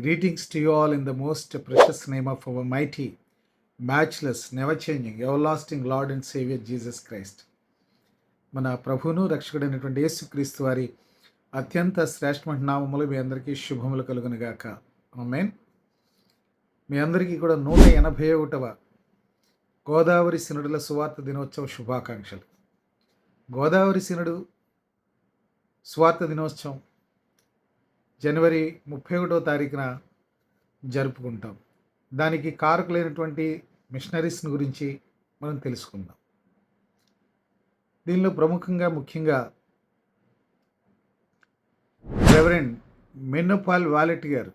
Greetings to you all in the most precious name of our mighty, matchless, never changing, everlasting Lord and Savior Jesus Christ. మన ప్రభువును రక్షకుడైనటువంటి యేసుక్రీస్తు వారి అత్యంత శ్రేష్టమైన నామములు మీ అందరికీ శుభములు కలుగునుగాక. ఆమేన్. మీ అందరికీ కూడా 181వ గోదావరి సినుడుల సువార్త దినోత్సవ శుభాకాంక్షలు. గోదావరి సినుడు సువార్త దినోత్సవం జనవరి 31వ తారీఖున జరుపుకుంటాం. దానికి కారకులైనటువంటి మిషనరీస్ని గురించి మనం తెలుసుకుందాం. దీనిలో ముఖ్యంగా రెవరెండ్ మెన్నోపాల్ వాలెట్ గారు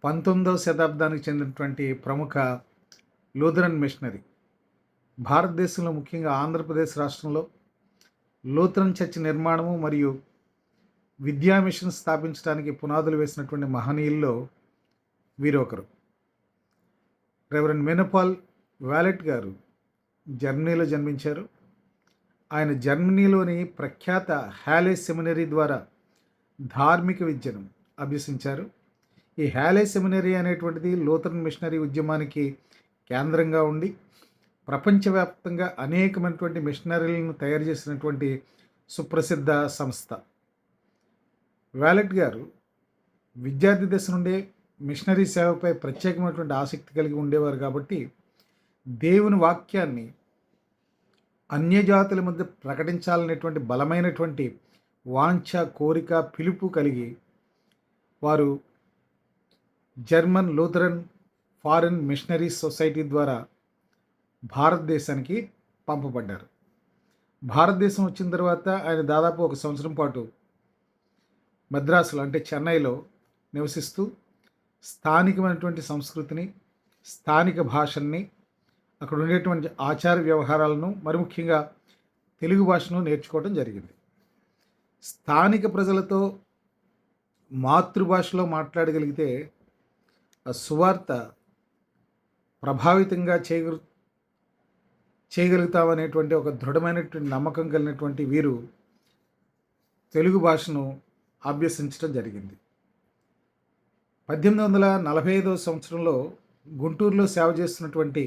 19వ శతాబ్దానికి చెందినటువంటి ప్రముఖ లూథరన్ మిషనరీ. భారతదేశంలో ముఖ్యంగా ఆంధ్రప్రదేశ్ రాష్ట్రంలో లూథరన్ చర్చ్ నిర్మాణము మరియు విద్యా మిషన్ స్థాపించడానికి పునాదులు వేసినటువంటి మహనీయుల్లో వీరొకరు. రెవరెండ్ మెన్నోపాల్ వాలెట్ గారు జర్మనీలో జన్మించారు. ఆయన జర్మనీలోని ప్రఖ్యాత హ్యాలే సెమినరీ ద్వారా ధార్మిక విద్యను అభ్యసించారు. ఈ హ్యాలే సెమినరీ అనేటువంటిది లూథరన్ మిషనరీ ఉద్యమానికి కేంద్రంగా ఉండి ప్రపంచవ్యాప్తంగా అనేకమైనటువంటి మిషనరీలను తయారు చేసినటువంటి సుప్రసిద్ధ సంస్థ. వాలెట్ గారు విద్యార్థి దశ నుండే మిషనరీ సేవపై ప్రత్యేకమైనటువంటి ఆసక్తి కలిగి ఉండేవారు కాబట్టి దేవుని వాక్యాన్ని అన్యజాతుల మధ్య ప్రకటించాలనేటువంటి బలమైనటువంటి వాంఛ, కోరిక, పిలుపు కలిగి వారు German Lutheran Foreign Missionary Society ద్వారా భారతదేశానికి పంపబడ్డారు. భారతదేశం వచ్చిన తర్వాత ఆయన దాదాపు 1 సంవత్సరం పాటు మద్రాసులో అంటే చెన్నైలో నివసిస్తూ స్థానికమైనటువంటి సంస్కృతిని, స్థానిక భాషల్ని, అక్కడ ఉండేటువంటి ఆచార వ్యవహారాలను, మరి ముఖ్యంగా తెలుగు భాషను నేర్చుకోవడం జరిగింది. స్థానిక ప్రజలతో మాతృభాషలో మాట్లాడగలిగితే ఆ సువార్త ప్రభావితంగా చేయగలుగుతామనేటువంటి ఒక దృఢమైనటువంటి నమ్మకం కలిగినటువంటి వీరు తెలుగు భాషను అభ్యసించడం జరిగింది. 1845వ సంవత్సరంలో గుంటూరులో సేవ చేస్తున్నటువంటి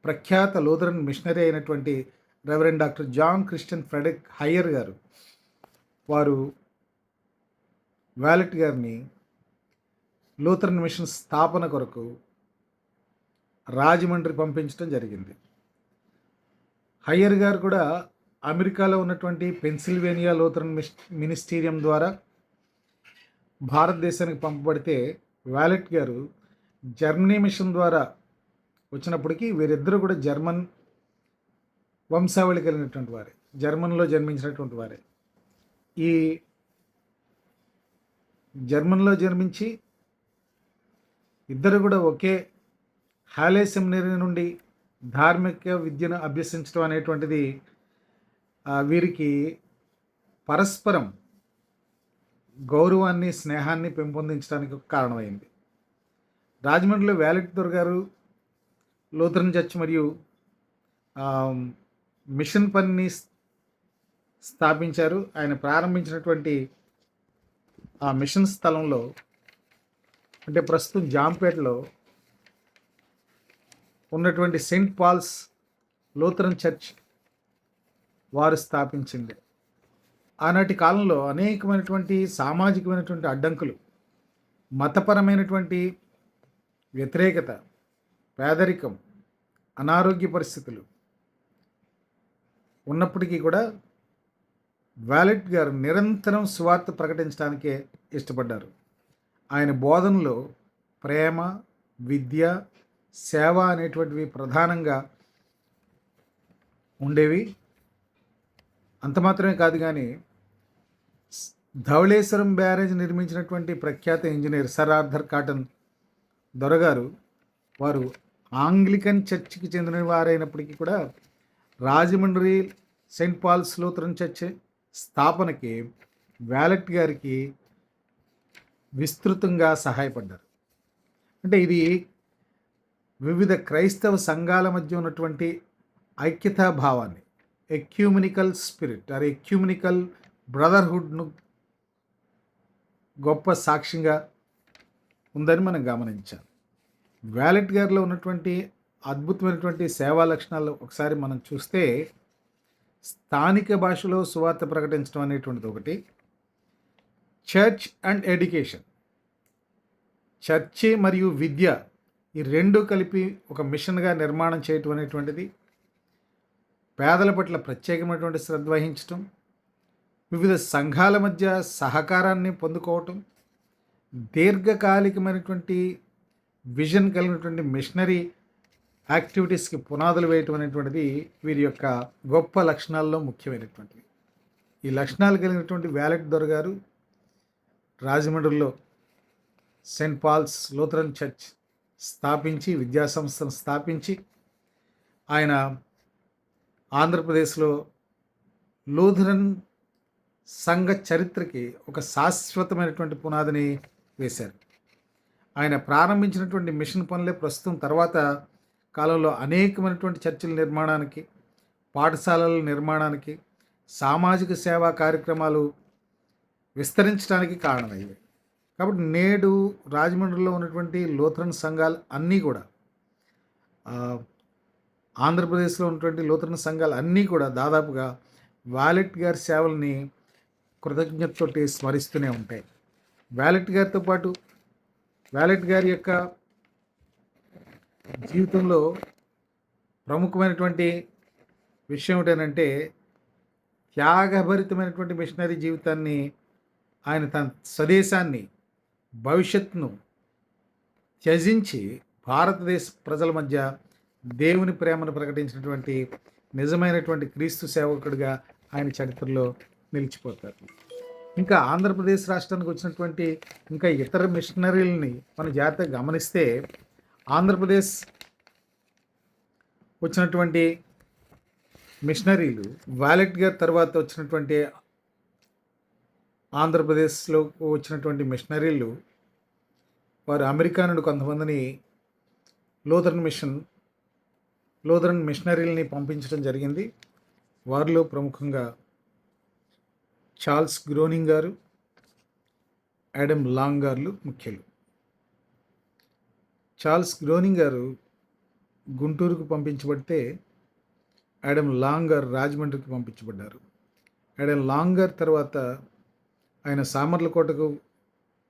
ప్రఖ్యాత లూథరన్ మిషనరీ అయినటువంటి Reverend Doctor John Christian Frederick Heyer గారు వారు వాలెట్ గారిని లూథరన్ మిషన్ స్థాపన కొరకు రాజమండ్రి పంపించడం జరిగింది. హయ్యర్ గారు కూడా అమెరికాలో ఉన్నటువంటి పెన్సిల్వేనియా లూథరన్ మినిస్టీరియం ద్వారా భారతదేశానికి పంపబడితే వాలెట్ గారు జర్మనీ మిషన్ ద్వారా వచ్చినప్పటికీ వీరిద్దరూ కూడా జర్మన్ వంశావళి కలిగినటువంటి వారే, జర్మన్లో జన్మించినటువంటి వారే. ఈ జర్మన్లో జన్మించి ఇద్దరు కూడా ఒకే హ్యాలే సెమినరీ నుండి ధార్మిక విద్యను అభ్యసించడం అనేటువంటిది వీరికి పరస్పరం గౌరవాన్ని, స్నేహాన్ని పెంపొందించడానికి ఒక కారణమైంది. రాజమండ్రిలో వాలెట్ గారు లూథరన్ చర్చ్ మరియు మిషన్ పనిని స్థాపించారు. ఆయన ప్రారంభించినటువంటి ఆ మిషన్ స్థలంలో అంటే ప్రస్తుతం జాంపేటలో ఉన్నటువంటి సెయింట్ పాల్స్ లూథరన్ చర్చ్ వారు స్థాపించింది. ఆనాటి కాలంలో అనేకమైనటువంటి సామాజికమైనటువంటి అడ్డంకులు, మతపరమైనటువంటి వ్యతిరేకత, పేదరికం, అనారోగ్య పరిస్థితులు ఉన్నప్పటికీ కూడా వాలెట్ గారు నిరంతరం సువార్త ప్రకటించడానికే ఇష్టపడ్డారు. ఆయన బోధనలో ప్రేమ, విద్య, సేవ అనేటువంటివి ప్రధానంగా ఉండేవి. అంత మాత్రమే కాదు కానీ ధవళేశ్వరం బ్యారేజ్ నిర్మించినటువంటి ప్రఖ్యాత ఇంజనీర్ సర్ ఆర్థర్ కాటన్ దొరగారు వారు ఆంగ్లికన్ చర్చికి చెందిన వారైనప్పటికీ కూడా Rajahmundry Saint Paul's Lutheran church స్థాపనకి వాలెట్ గారికి విస్తృతంగా సహాయపడ్డారు. అంటే ఇది వివిధ క్రైస్తవ సంఘాల మధ్య ఉన్నటువంటి ఐక్యతా భావాన్ని, ఎక్యూమినికల్ స్పిరిట్ ఎక్యూమినికల్ బ్రదర్హుడ్ను గొప్ప సాక్ష్యంగా ఉందని మనం గమనించాలి. వ్యాలెట్ గారిలో ఉన్నటువంటి అద్భుతమైనటువంటి సేవా లక్షణాలు ఒకసారి మనం చూస్తే, స్థానిక భాషలో సువార్త ప్రకటించడం అనేటువంటిది ఒకటి, చర్చ్ అండ్ ఎడ్యుకేషన్, చర్చి మరియు విద్య, ఈ రెండు కలిపి ఒక మిషన్గా నిర్మాణం చేయటం అనేటువంటిది, పేదల పట్ల ప్రత్యేకమైనటువంటి శ్రద్ధ వహించటం, వివిధ సంఘాల మధ్య సహకారాన్ని పొందుకోవటం, దీర్ఘకాలికమైనటువంటి విజన్ కలిగినటువంటి మిషనరీ యాక్టివిటీస్కి పునాదులు వేయటం అనేటువంటిది వీరి యొక్క గొప్ప లక్షణాల్లో ముఖ్యమైనటువంటివి. ఈ లక్షణాలు కలిగినటువంటి వ్యాలెట్ దొర గారు రాజమండ్రిలో సెయింట్ పాల్స్ లూథరన్ చర్చ్ స్థాపించి, విద్యాసంస్థను స్థాపించి, ఆయన ఆంధ్రప్రదేశ్లో లూథరన్ సంఘ చరిత్రకి ఒక శాశ్వతమైనటువంటి పునాదిని వేశారు. ఆయన ప్రారంభించినటువంటి మిషన్ పనులే ప్రస్తుతం తర్వాత కాలంలో అనేకమైనటువంటి చర్చిల నిర్మాణానికి, పాఠశాలల నిర్మాణానికి, సామాజిక సేవా కార్యక్రమాలు విస్తరించడానికి కారణమయ్యాయి. కాబట్టి నేడు రాజమండ్రిలో ఉన్నటువంటి లూథరన్ సంఘాలు అన్నీ కూడా, ఆంధ్రప్రదేశ్లో ఉన్నటువంటి లూథరన్ సంఘాలు అన్నీ కూడా దాదాపుగా వ్యాలెట్ గారి సేవల్ని కృతజ్ఞతతోటి స్మరిస్తూనే ఉంటాయి. వ్యాలెట్ గారితో పాటు వ్యాలెట్ గారి యొక్క జీవితంలో ప్రముఖమైనటువంటి విషయం ఏంటంటే, త్యాగభరితమైనటువంటి మిషనరీ జీవితాన్ని, ఆయన తన స్వదేశాన్ని, భవిష్యత్తును త్యజించి భారతదేశ ప్రజల మధ్య దేవుని ప్రేమను ప్రకటించినటువంటి నిజమైనటువంటి క్రీస్తు సేవకుడిగా ఆయన చరిత్రలో నిలిచిపోతారు. ఇంకా ఆంధ్రప్రదేశ్ రాష్ట్రానికి వచ్చినటువంటి ఇంకా ఇతర మిషనరీలని మనం జాగ్రత్తగా గమనిస్తే, ఆంధ్రప్రదేశ్ వచ్చినటువంటి మిషనరీలు, వ్యాలెట్ గారి తర్వాత వచ్చినటువంటి ఆంధ్రప్రదేశ్లో వచ్చినటువంటి మిషనరీలు, వారు అమెరికా నుండి కొంతమందిని లూథరన్ మిషనరీలని పంపించడం జరిగింది. వారిలో ప్రముఖంగా చార్ల్స్ గ్రోనింగ్ గారు, యాడమ్ లాంగ్ గారు ముఖ్యులు. చార్ల్స్ గ్రోనింగ్ గారు గుంటూరుకు పంపించబడితే, యాడమ్ లాంగ్ గారు రాజమండ్రికి పంపించబడ్డారు. యాడమ్ లాంగ్ గారి తర్వాత ఆయన సామర్లకోటకు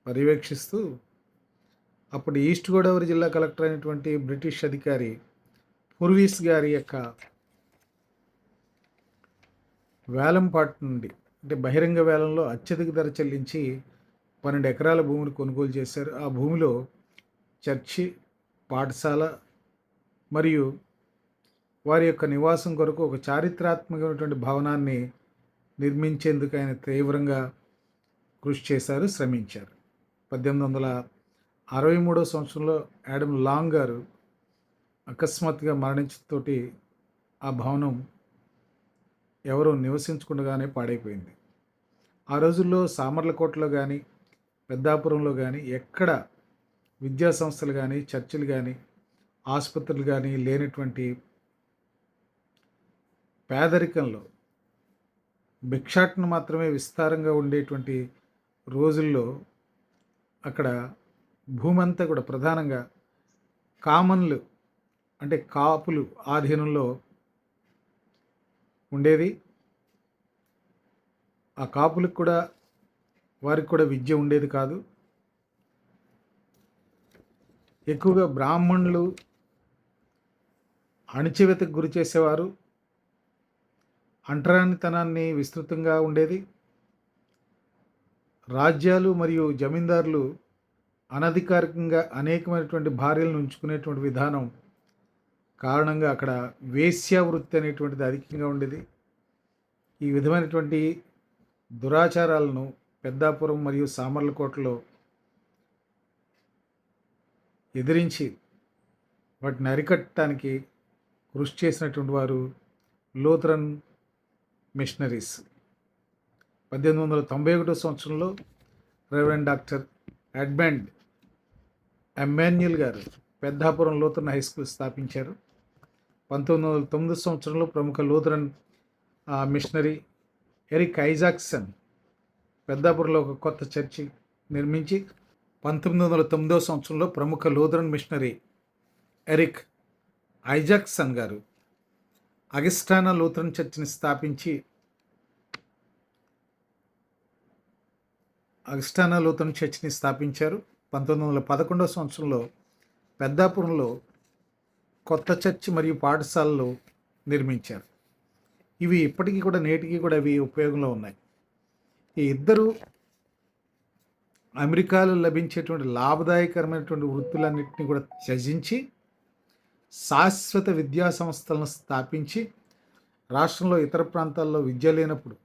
పర్యవేక్షిస్తూ, అప్పుడు ఈస్ట్ గోదావరి జిల్లా కలెక్టర్ అయినటువంటి బ్రిటిష్ అధికారి పూర్వీస్ గారి యొక్క వేలంపాటు నుండి, అంటే బహిరంగ వేలంలో అత్యధిక ధర చెల్లించి 12 ఎకరాల భూమిని కొనుగోలు చేశారు. ఆ భూమిలో చర్చి, పాఠశాల మరియు వారి యొక్క నివాసం కొరకు ఒక చారిత్రాత్మకమైనటువంటి భవనాన్ని నిర్మించేందుకు ఆయన తీవ్రంగా కృషి చేశారు, శ్రమించారు. 1863 సంవత్సరంలో యాడమ్ లాంగ్ గారు అకస్మాత్తుగా మరణించడంతోటి ఆ భవనం ఎవరో నివసించకుండానే పాడైపోయింది. ఆ రోజుల్లో సామర్లకోటలో కానీ, పెద్దాపురంలో కానీ ఎక్కడ విద్యా సంస్థలు కానీ, చర్చిలు కానీ, ఆసుపత్రులు కానీ లేనటువంటి పేదరికంలో, భిక్షాటన మాత్రమే విస్తారంగా ఉండేటువంటి రోజుల్లో అక్కడ భూమి అంతా కూడా ప్రధానంగా కామన్లు, అంటే కాపులు ఆధీనంలో ఉండేది. ఆ కాపులకు కూడా, వారికి కూడా విద్య ఉండేది కాదు. ఎక్కువగా బ్రాహ్మణులు అణచివేతకు గురి చేసేవారు. అంటరానితనాన్ని విస్తృతంగా ఉండేది. రాజ్యాలు మరియు జమీందారులు అనధికారికంగా అనేకమైనటువంటి భార్యలను ఉంచుకునేటువంటి విధానం కారణంగా అక్కడ వేశ్యావృత్తి అనేటువంటిది అధికంగా ఉండేది. ఈ విధమైనటువంటి దురాచారాలను పెద్దాపురం మరియు సామర్లకోటలో ఎదిరించి వాటిని అరికట్టడానికి కృషి చేసినటువంటి వారు లూథరన్ మిషనరీస్. 1891 సంవత్సరంలో రెవరెండ్ డాక్టర్ ఎడ్మండ్ ఎమ్మాన్యుయల్ గారు పెద్దాపురం లూథరన్ హై స్కూల్ స్థాపించారు. 1909 సంవత్సరంలో ప్రముఖ లూథరన్ మిషనరీ ఎరిక్ ఐజాక్సన్ పెద్దాపురంలో ఒక కొత్త చర్చి నిర్మించి 1909 సంవత్సరంలో ప్రముఖ లూథరన్ మిషనరీ ఎరిక్ ఐజాక్సన్ గారు అగస్టానా లూథరన్ చర్చిని స్థాపించి స్థాపించారు. 1911 సంవత్సరంలో పెద్దాపురంలో కొత్త చర్చి మరియు పాఠశాలలు నిర్మించారు. ఇవి ఇప్పటికీ కూడా నేటికి కూడా అవి ఉపయోగంలో ఉన్నాయి. ఈ ఇద్దరు అమెరికాలో లభించేటువంటి లాభదాయకరమైనటువంటి వృత్తులన్నింటినీ కూడా త్యజించి శాశ్వత విద్యా సంస్థలను స్థాపించి రాష్ట్రంలో ఇతర ప్రాంతాల్లో విద్య లేనప్పుడు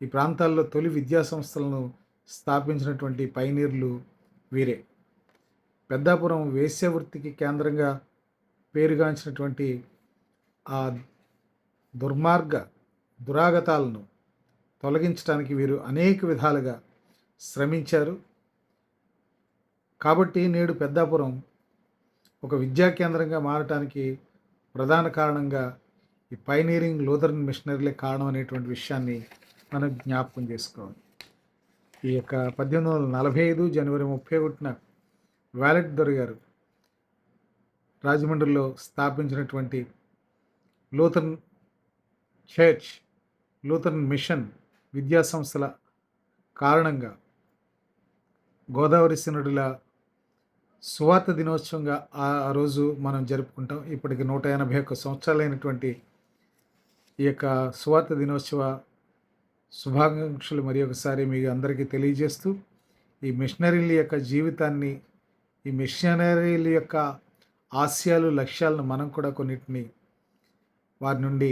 ఈ ప్రాంతాల్లో తొలి విద్యా సంస్థలను స్థాపించినటువంటి పైనీర్లు వీరే. పెద్దాపురం వేశ్యవృత్తికి కేంద్రంగా పేరుగాంచినటువంటి ఆ దురాగతాలను తొలగించడానికి వీరు అనేక విధాలుగా శ్రమించారు. కాబట్టి నేడు పెద్దాపురం ఒక విద్యా కేంద్రంగా మారటానికి ప్రధాన కారణంగా ఈ పైనీరింగ్ లూథరన్ మిషనరీలే కారణం అనేటువంటి విషయాన్ని మనం జ్ఞాపకం చేసుకోవాలి. ఈ యొక్క 1845 జనవరి 31న వ్యాలెట్ దొర గారు రాజమండ్రిలో స్థాపించినటువంటి లూథరన్ చర్చ్, లూథరన్ మిషన్ విద్యా సంస్థల కారణంగా గోదావరి సినడుల సువార్త దినోత్సవంగా ఆ రోజు మనం జరుపుకుంటాం. ఇప్పటికి 181 సంవత్సరాలైనటువంటి ఈ యొక్క సువార్త దినోత్సవ శుభాకాంక్షలు మరి ఒకసారి మీ అందరికీ తెలియజేస్తూ, ఈ మిషనరీల యొక్క జీవితాన్ని, ఈ మిషనరీల యొక్క ఆశయాలు, లక్ష్యాలను మనం కూడా కొన్నిటిని వారి నుండి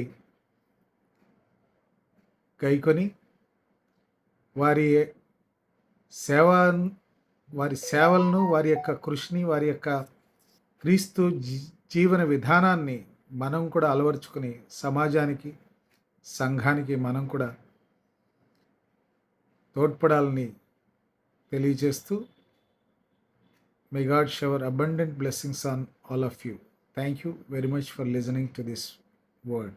గైకొని వారి సేవలను, వారి యొక్క కృషిని, వారి యొక్క క్రీస్తు జీవన విధానాన్ని మనం కూడా అలవరుచుకుని సమాజానికి, సంఘానికి మనం కూడా తోడ్పడాలని తెలియజేస్తూ, may God shower abundant blessings on all of you. Thank you very much for listening to this word.